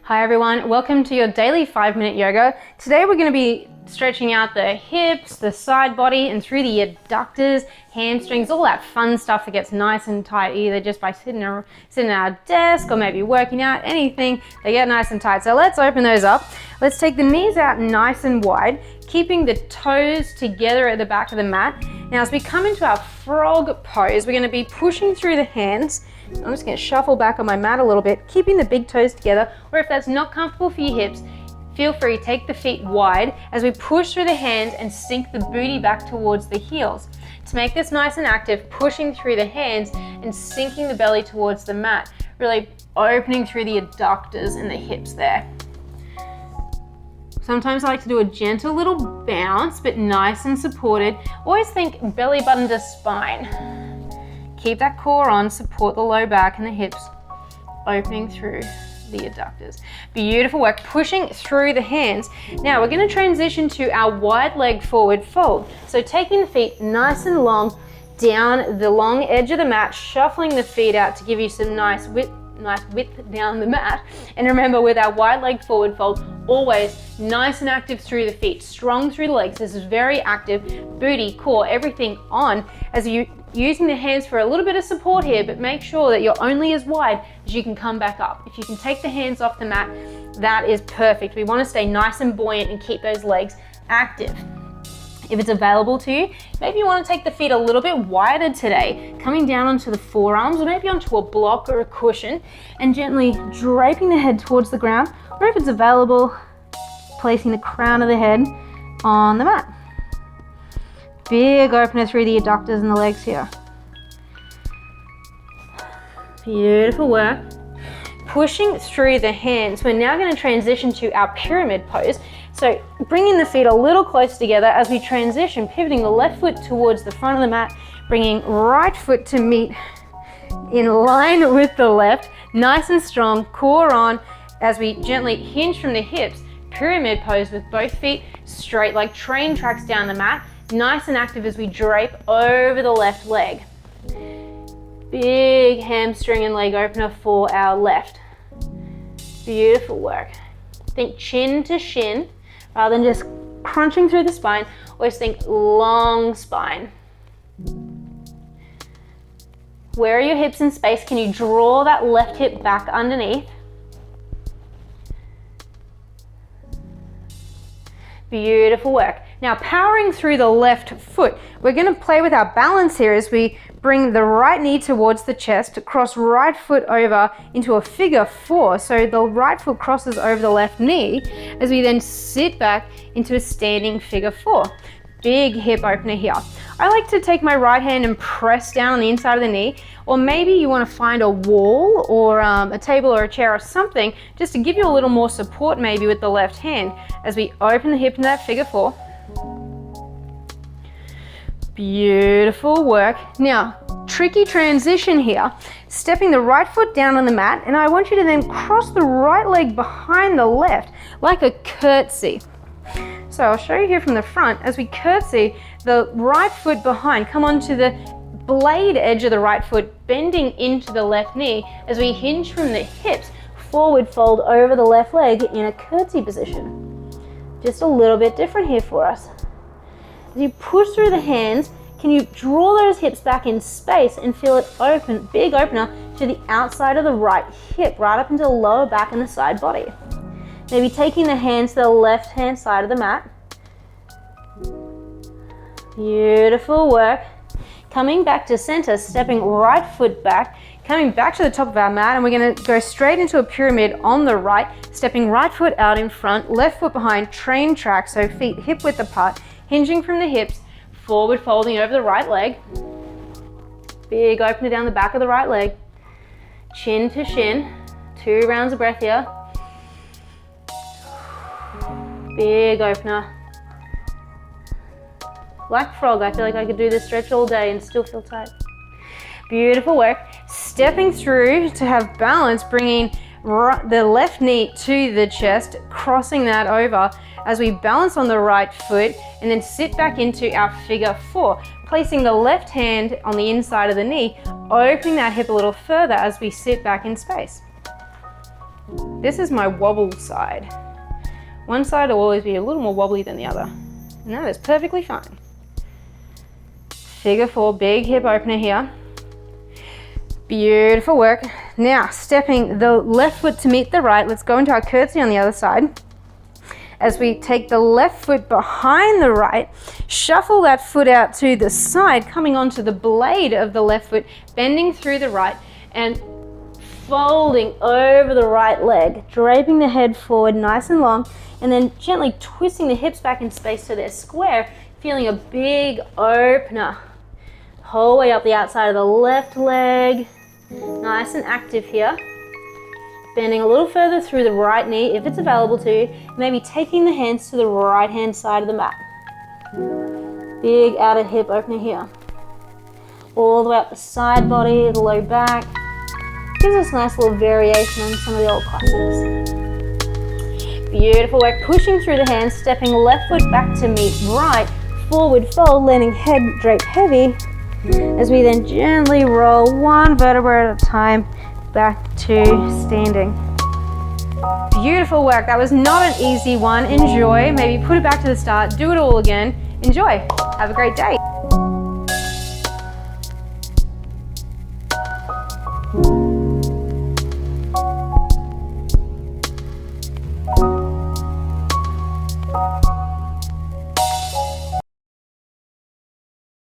Hi everyone, welcome to your daily 5-minute yoga. Today we're going to be stretching out the hips, the side body, and through the adductors, hamstrings, all that fun stuff that gets nice and tight either just by sitting at our desk or maybe working out, anything, they get nice and tight. So let's open those up. Let's take the knees out nice and wide, keeping the toes together at the back of the mat. Now as we come into our frog pose, we're going to be pushing through the hands. I'm just going to shuffle back on my mat a little bit, keeping the big toes together, or if that's not comfortable for your hips, feel free, take the feet wide as we push through the hands and sink the booty back towards the heels. To make this nice and active, pushing through the hands and sinking the belly towards the mat, really opening through the adductors and the hips there. Sometimes I like to do a gentle little bounce, but nice and supported. Always think belly button to spine. Keep that core on, support the low back and the hips, opening through the adductors. Beautiful work, pushing through the hands. Now we're going to transition to our wide leg forward fold. So taking the feet nice and long down the long edge of the mat, shuffling the feet out to give you some nice width down the mat. And remember, with our wide leg forward fold, always nice and active through the feet, strong through the legs. This is very active, booty, core, everything on as you using the hands for a little bit of support here, but make sure that you're only as wide as you can come back up. If you can take the hands off the mat, that is perfect. We want to stay nice and buoyant and keep those legs active. If it's available to you, maybe you want to take the feet a little bit wider today, coming down onto the forearms or maybe onto a block or a cushion and gently draping the head towards the ground, or if it's available, placing the crown of the head on the mat. Big opener through the adductors and the legs here. Beautiful work. Pushing through the hands, we're now going to transition to our pyramid pose. So bringing the feet a little closer together as we transition, pivoting the left foot towards the front of the mat, bringing right foot to meet in line with the left, nice and strong, core on as we gently hinge from the hips, pyramid pose with both feet straight like train tracks down the mat, nice and active as we drape over the left leg. Big hamstring and leg opener for our left. Beautiful work. Think chin to shin rather than just crunching through the spine. Always think long spine. Where are your hips in space? Can you draw that left hip back underneath? Beautiful work. Now powering through the left foot, we're going to play with our balance here as we bring the right knee towards the chest, cross right foot over into a figure 4. So the right foot crosses over the left knee as we then sit back into a standing figure 4. Big hip opener here. I like to take my right hand and press down on the inside of the knee, or maybe you want to find a wall or a table or a chair or something just to give you a little more support maybe with the left hand as we open the hip into that figure 4. Beautiful work. Now, tricky transition here. Stepping the right foot down on the mat, and I want you to then cross the right leg behind the left like a curtsey. So I'll show you here from the front. As we curtsey, the right foot behind, come onto the blade edge of the right foot, bending into the left knee as we hinge from the hips, forward fold over the left leg in a curtsey position. Just a little bit different here for us. As you push through the hands, can you draw those hips back in space and feel it open, big opener to the outside of the right hip, right up into the lower back and the side body. Maybe taking the hands to the left-hand side of the mat. Beautiful work. Coming back to center, stepping right foot back, coming back to the top of our mat, and we're going to go straight into a pyramid on the right, stepping right foot out in front, left foot behind, train track, so feet hip width apart, hinging from the hips, forward folding over the right leg. Big opener down the back of the right leg. Chin to shin, 2 rounds of breath here. Big opener. Like frog, I feel like I could do this stretch all day and still feel tight. Beautiful work. Stepping through to have balance, bringing the left knee to the chest, crossing that over as we balance on the right foot, and then sit back into our figure 4, placing the left hand on the inside of the knee, opening that hip a little further as we sit back in space. This is my wobble side. One side will always be a little more wobbly than the other, and that is perfectly fine. Figure 4, big hip opener here. Beautiful work. Now, stepping the left foot to meet the right, let's go into our curtsey on the other side. As we take the left foot behind the right, shuffle that foot out to the side, coming onto the blade of the left foot, bending through the right, and folding over the right leg, draping the head forward nice and long, and then gently twisting the hips back in space so they're square, feeling a big opener. Whole way up the outside of the left leg, nice and active here. Bending a little further through the right knee if it's available to you, maybe taking the hands to the right hand side of the mat. Big outer hip opener here. All the way up the side body, the low back. Gives us a nice little variation on some of the old classics. Beautiful work, pushing through the hands, stepping left foot back to meet right, forward fold, landing head draped heavy, as we then gently roll one vertebra at a time back to standing. Beautiful work. That was not an easy one. Enjoy. Maybe put it back to the start. Do it all again. Enjoy. Have a great day.